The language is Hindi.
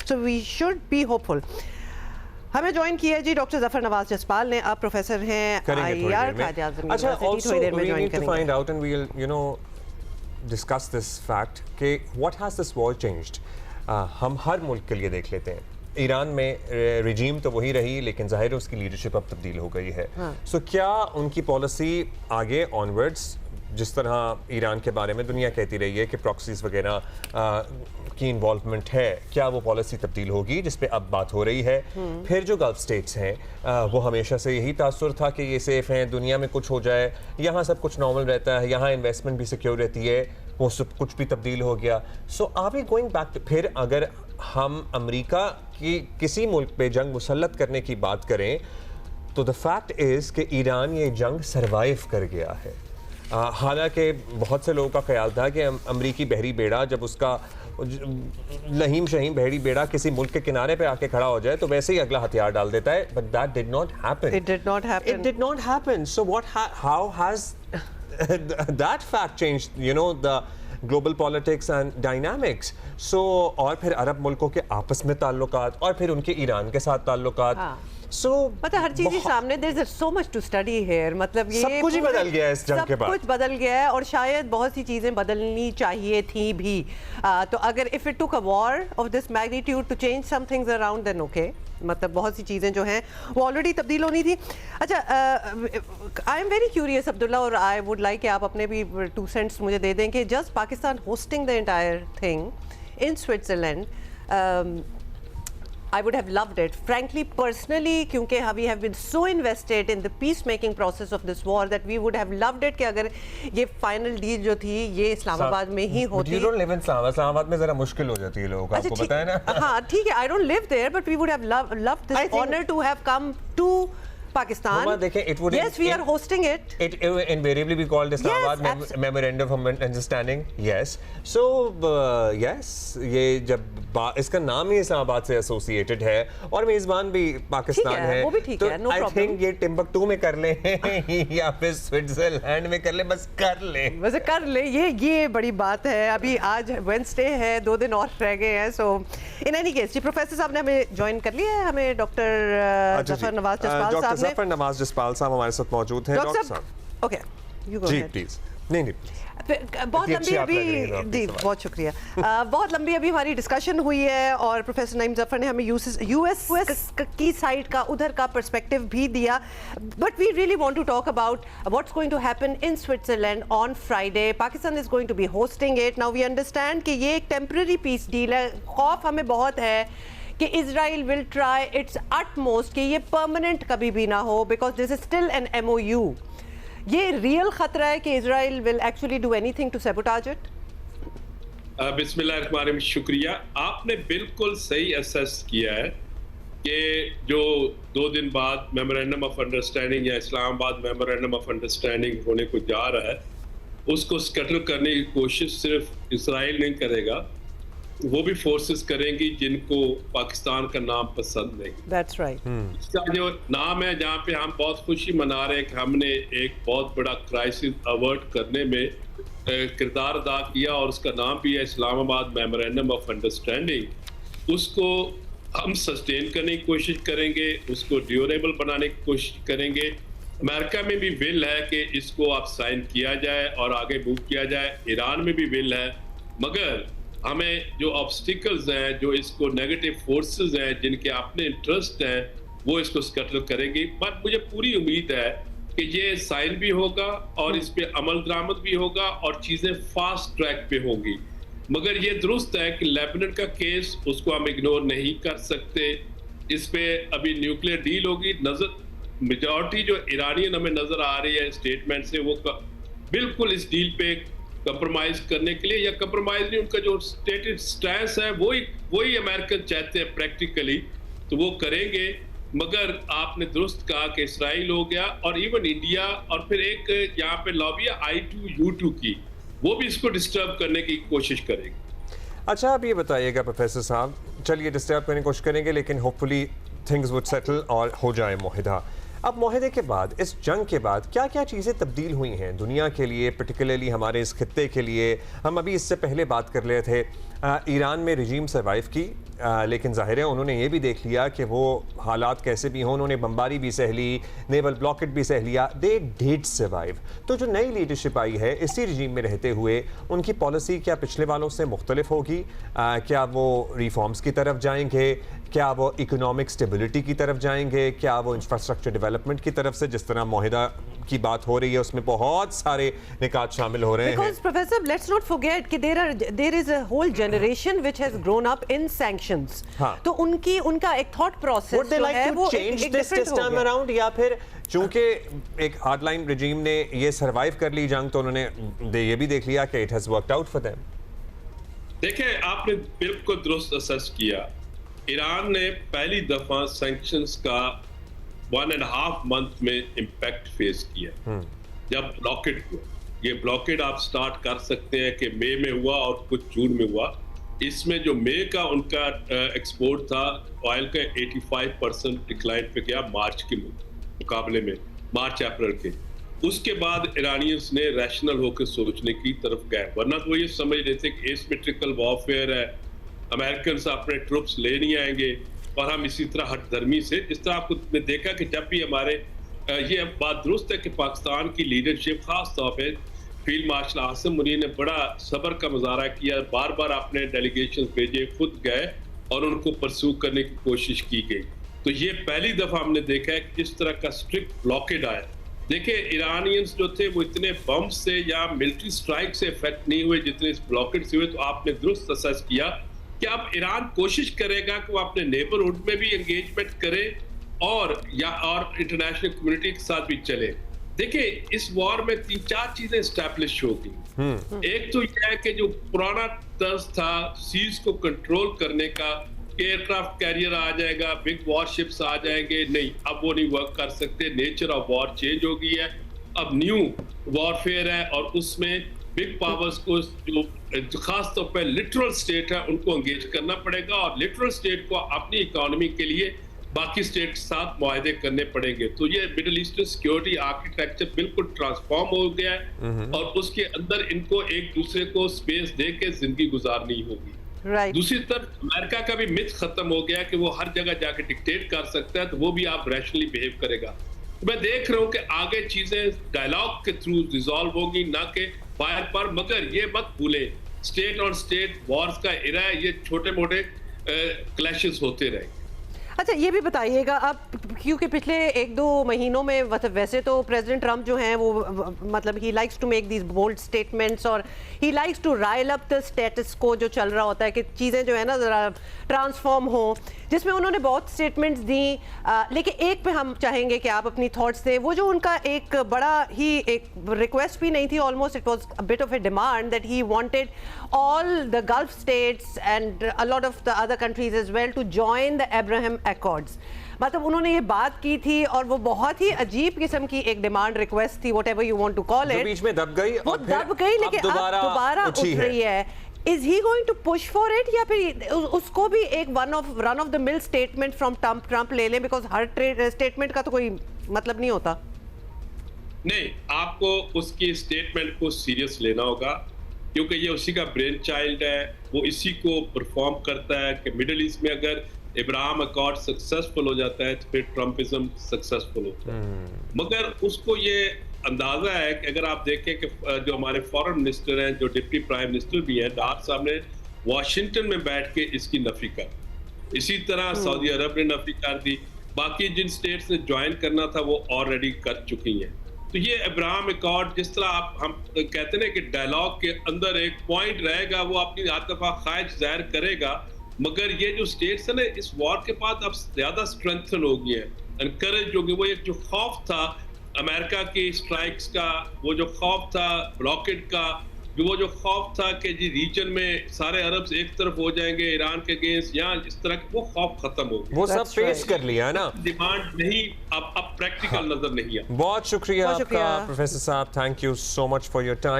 So we should be hopeful. हमें ज्वाइन किया है जी डॉक्टर जफर नवाज जसपाल ने, आप प्रोफेसर हैं आईआर कायद-ए-आज़म यूनिवर्सिटी। थोड़ी देर में ज्वाइन करेंगे। डिस्कस दिस फैक्ट कि what has this war changed. हम हर मुल्क के लिए देख लेते हैं, ईरान में रिजीम तो वही रही लेकिन ज़ाहिर है उसकी लीडरशिप अब तब्दील हो गई है। सो क्या उनकी पॉलिसी आगे ऑनवर्ड्स, जिस तरह ईरान के बारे में दुनिया कहती रही है कि प्रॉक्सीज वगैरह की इन्वॉल्वमेंट है, क्या वो पॉलिसी तब्दील होगी जिस पे अब बात हो रही है? फिर जो गल्फ स्टेट्स हैं वो हमेशा से यही तासुर था कि ये सेफ़ हैं, दुनिया में कुछ हो जाए यहाँ सब कुछ नॉर्मल रहता है, यहाँ इन्वेस्टमेंट भी सिक्योर रहती है, वो सब कुछ भी तब्दील हो गया। So are we going back to, फिर अगर हम अमेरिका की किसी मुल्क पे जंग मुसल्लत करने की बात करें तो द फैक्ट इज़ कि ईरान ये जंग सरवाइव कर गया है। हालांकि बहुत से लोगों का ख्याल था कि अमरीकी बहरी बेड़ा जब उसका लहीम शहीम बहरी बेड़ा किसी मुल्क के किनारे पे आके खड़ा हो जाए तो वैसे ही अगला हथियार डाल देता है, but that did not happen. It did not happen. It did not happen. So how has that fact changed, you know, the global politics and dynamics? So और फिर अरब मुल्कों के आपस में ताल्लुकात और फिर उनके ईरान के साथ ताल्लुकात। So, मतलब हर चीज़ ही सामने, there is so much to study here। मतलब ये सब कुछ ही बदल गया है इस जंग के बाद, सब कुछ बदल गया है और शायद बहुत सी चीज़ें बदलनी चाहिए थी भी। तो अगर if it took a war of this magnitude to change some things around then okay, मतलब बहुत सी चीज़ें जो हैं वो ऑलरेडी तब्दील होनी थी। अच्छा, I am very curious Abdullah, और आई वुड लाइक कि आप अपने भी 2 सेंट्स मुझे दे दें कि just Pakistan hosting the entire thing in Switzerland, I would have loved it, frankly, personally, क्योंकि we have been so invested in the peacemaking process of this war that we would have loved it कि अगर ये final deal जो थी ये इस्लामाबाद में ही होती। But you don't live in Islamabad में ज़रा मुश्किल हो जाती है लोगों को, आपको पता है ना? हाँ ठीक है, I don't live there, but we would have loved this honor to have come to Pakistan. Yes, we are hosting it. It invariably be called Islamabad Memorandum of Understanding. Yes. So yes, ये जब इसका नाम ही इस्लामाबाद से एसोसिएटेड है और मेज़बान भी पाकिस्तान है, वो भी ठीक है, no problem. I think ये टिम्बकटू में कर लें या फिर स्विट्जरलैंड में कर लें, बस कर लें। वैसे कर लें, ये बड़ी बात है। अभी आज वेडनेसडे है, 2 दिन और रह गए हैं। So in any case ji, professor साहब ने हमें ज्वाइन कर लिया है, हमें डॉक्टर जफर नवाज जसपाल साहब ने। जफर नवाज जसपाल साहब हमारे साथ मौजूद हैं। डॉक्टर साहब, ओके, यू गो जी अहेड प्लीज। नहीं बहुत लंबी अभी जी, बहुत शुक्रिया। बहुत लंबी अभी हमारी डिस्कशन हुई है और प्रोफेसर नईम जफर ने हमें यूएस की साइड का उधर का पर्सपेक्टिव भी दिया, but we really want to talk about what's going to happen in Switzerland on Friday. Pakistan is going to be hosting it. Now we understand कि ये एक टेम्पररी पीस डील है। खौफ हमें बहुत है कि Israel will try its utmost कि ये परमानेंट कभी भी ना हो, because this is still an MOU। ये रियल खतरा है कि Israel will actually do anything to sabotage it? बिस्मिल्लाहिर्रहमानिर्रहीम, शुक्रिया। आपने बिल्कुल सही असेस किया है कि जो 2 दिन बाद मेमोरेंडम ऑफ अंडरस्टैंडिंग या इस्लामाबाद मेमोरेंडम ऑफ अंडरस्टैंडिंग होने को जा रहा है, उसको स्कैटर करने की कोशिश सिर्फ इजराइल नहीं करेगा, वो भी फोर्सेस करेंगी जिनको पाकिस्तान का नाम पसंद नहीं। That's right. इसका जो नाम है, जहाँ पे हम बहुत खुशी मना रहे हैं कि हमने एक बहुत बड़ा क्राइसिस अवर्ट करने में किरदार अदा किया और उसका नाम भी है इस्लामाबाद मेमोरेंडम ऑफ अंडरस्टैंडिंग। उसको हम सस्टेन करने की कोशिश करेंगे, उसको ड्यूरेबल बनाने की कोशिश करेंगे। अमेरिका में भी विल है कि इसको आप साइन किया जाए और आगे मूव किया जाए, ईरान में भी विल है, मगर हमें जो ऑब्स्टिकल्स हैं, जो इसको नेगेटिव फोर्सेस हैं, जिनके अपने इंटरेस्ट हैं, वो इसको स्कैटर करेंगे। बट मुझे पूरी उम्मीद है कि ये साइन भी होगा और इस पे अमल दरामद भी होगा और चीज़ें फास्ट ट्रैक पे होंगी। मगर ये दुरुस्त है कि लेबनान का केस, उसको हम इग्नोर नहीं कर सकते। इस पे अभी न्यूक्लियर डील होगी। मेजॉरिटी जो ईरानियन हमें नजर आ रही है स्टेटमेंट से, वो बिल्कुल इस डील पे कंप्रोमाइज करने के लिए, या कंप्रोमाइज नहीं, उनका जो स्टेटेड स्टैंस है वही अमेरिकन चाहते हैं प्रैक्टिकली, तो वो करेंगे। मगर आपने दुरुस्त कहा कि इसराइल हो गया और इवन इंडिया, और फिर एक यहाँ पे लॉबी है I2U2 की, वो भी इसको डिस्टर्ब करने की कोशिश करेगी। अच्छा, आप ये बताइएगा प्रोफेसर साहब, चलिए डिस्टर्ब करने की कोशिश करेंगे लेकिन होपफुली थिंग्स वुड सेटल और हो जाए मुआहिदा। अब मुआहदे के बाद, इस जंग के बाद क्या क्या चीज़ें तब्दील हुई हैं दुनिया के लिए, पर्टिकुलरली हमारे इस खत्ते के लिए? हम अभी इससे पहले बात कर रहे थे ईरान में रिजीम सर्वाइव की, लेकिन ज़ाहिर है उन्होंने ये भी देख लिया कि वो हालात कैसे भी हों, उन्होंने बमबारी भी सह ली, नेवल ब्लॉकेट भी सह लिया, दे डिड सर्वाइव। तो जो नई लीडरशिप आई है इसी रिजीम में रहते हुए, उनकी पॉलिसी क्या पिछले वालों से मुख्तलिफ होगी? क्या वो रिफॉर्म्स की तरफ जाएंगे? क्या वो इकोनॉमिक स्टेबिलिटी की तरफ जाएंगे? क्या वो इंफ्रास्ट्रक्चर डेवलपमेंट की तरफ से, जिस तरह मुआहदा की बात हो रही है उसमें बहुत सारे निकात शामिल हो रहे हैं? Because Professor, let's not forget कि there is a whole generation which has grown up in sanctions. हाँ. तो उनका एक thought process Would they like है to वो change एक this different हो time गया। around, या फिर चूंकि एक हार्डलाइन रिजीम ने ये सरवाइव कर ली जंग, तो उन्होंने ये भी देख लिया कि it has worked out for them? देखिए, आपने बिल्कुल दुरुस्त असेस किया। ईरान ने पहली दफा सैंक्शंस का 1.5 मंथ में इम्पैक्ट फेस किया जब ब्लॉकेड हुआ। ये ब्लॉकेड आप स्टार्ट कर सकते हैं कि मई में हुआ और कुछ जून में हुआ। इसमें जो मई का उनका एक्सपोर्ट था ऑयल का 85% डिक्लाइन पे गया मार्च के मुकाबले में, मार्च अप्रैल के। उसके बाद ईरानियंस ने रैशनल होकर सोचने की तरफ गए, वरना तो ये समझ रहे थे कि एसिमेट्रिकल वॉरफेयर है, अमेरिकन अपने ट्रुप्स ले नहीं आएंगे और हम इसी तरह हठधर्मी से, जिस तरह आपने देखा कि जब भी हमारे ये बात दुरुस्त है कि पाकिस्तान की लीडरशिप खास तौर पे फील्ड मार्शल आसिम मुनीर ने बड़ा सब्र का मुजाहरा किया, बार बार अपने डेलीगेशन भेजे, खुद गए और उनको परसू करने की कोशिश की गई। तो ये पहली दफा हमने देखा है कि इस तरह का स्ट्रिक्ट ब्लॉकेड आया। देखिए, ईरानियंस जो थे वो इतने बम से या मिलिट्री स्ट्राइक से इफेक्ट नहीं हुए जितने इस ब्लॉकेड से हुए। तो आपने दुरुस्त असेस किया कि अब ईरान कोशिश करेगा कि वो अपने नेबरहुड में भी एंगेजमेंट करे और इंटरनेशनल कम्युनिटी के साथ भी चले। देखिए, इस वॉर में 3-4 चीजें स्टैब्लिश होगी। एक तो यह है कि जो पुराना तर्ज था सीज को कंट्रोल करने का, एयरक्राफ्ट कैरियर आ जाएगा, बिग वॉरशिप्स आ जाएंगे, नहीं, अब वो नहीं वर्क कर सकते। नेचर ऑफ वॉर चेंज हो गई है, अब न्यू वॉरफेयर है और उसमें बिग पावर्स को जो खास तौर पर लिटरल स्टेट है उनको एंगेज करना पड़ेगा और लिटरल स्टेट को अपनी इकोनॉमी के लिए बाकी स्टेट के साथ मुआहदे करने पड़ेंगे। तो ये मिडिल ईस्टर्न सिक्योरिटी आर्किटेक्चर बिल्कुल ट्रांसफॉर्म हो गया है और उसके अंदर इनको एक दूसरे को स्पेस दे के जिंदगी गुजारनी होगी। दूसरी तरफ अमेरिका का भी मिथ खत्म हो गया कि वो हर जगह जाके डिक्टेट कर सकता है, तो वो भी आप रैशनली बिहेव करेगा। तो मैं देख रहा हूँ कि आगे चीजें डायलॉग के थ्रू रिजॉल्व होगी, ना कि फायर पर। मगर ये मत भूलें, स्टेट ऑन स्टेट वॉर्स का इरा है, ये छोटे मोटे क्लैशेस होते रहेंगे। अच्छा, ये भी बताइएगा अब, क्योंकि पिछले 1-2 महीनों में वैसे तो प्रेसिडेंट ट्रम्प जो हैं वो मतलब ही likes to make these bold statements और ही likes to rile up the status quo, जो चल रहा होता है कि चीज़ें जो है ना ज़रा ट्रांसफॉर्म हो, जिसमें उन्होंने बहुत स्टेटमेंट्स दी। लेकिन एक पे हम चाहेंगे कि आप अपनी थॉट्स दें। वो जो उनका एक बड़ा ही एक रिक्वेस्ट भी नहीं थी, almost it was a bit of A demand that he wanted all the Gulf states and a lot of the other countries as well to join the Abraham Accords. मतलब उन्होंने ये बात की थी और वो बहुत ही अजीब किस्म की एक डिमांड रिक्वेस्ट थी, whatever you want to call it, बीच में दब गई, वो दब गई, लेकिन अब दोबारा उठ रही है। Is he going to push for it या फिर उसको भी एक run of the mill statement from Trump ले लें, because हर स्टेटमेंट का तो कोई मतलब नहीं होता। नहीं, आपको उसकी स्टेटमेंट को सीरियस लेना होगा क्योंकि ये उसी का ब्रेन चाइल्ड है, वो इसी को परफॉर्म करता है कि मिडिल ईस्ट में अगर इब्राहिम अकॉर्ड सक्सेसफुल हो जाता है तो फिर ट्रम्पिज्म सक्सेसफुल होता है। मगर उसको ये अंदाजा है कि अगर आप देखें कि जो हमारे फॉरेन मिनिस्टर हैं, जो डिप्टी प्राइम मिनिस्टर भी हैं, डार्ट साहब ने वाशिंगटन में बैठ के इसकी नफी कर, इसी तरह सऊदी अरब ने नफी कर दी, बाकी जिन स्टेट्स ने ज्वाइन करना था वो ऑलरेडी कर चुकी हैं। तो ये अब्राहम अकॉर्ड, जिस तरह हम कहते हैं कि डायलॉग के अंदर एक पॉइंट रहेगा, वो अपनी आतफा ख्वाहिश जाहिर करेगा, मगर ये जो स्टेट्स है ना इस वॉर के बाद अब ज्यादा स्ट्रेंथन हो गई है, एनकरेज हो गई। वो एक जो खौफ था अमेरिका की स्ट्राइक्स का, वो जो खौफ था ब्लॉकेड का, वो जो खौफ था कि जी रीजन में सारे अरब्स एक तरफ हो जाएंगे ईरान के अगेंस्ट, यहाँ इस तरह वो खौफ खत्म हो गया, वो सब फेस कर लिया ना, डिमांड नहीं, अब प्रैक्टिकल नजर नहीं है। बहुत शुक्रिया आपका प्रोफेसर साहब, thank you so much for your time.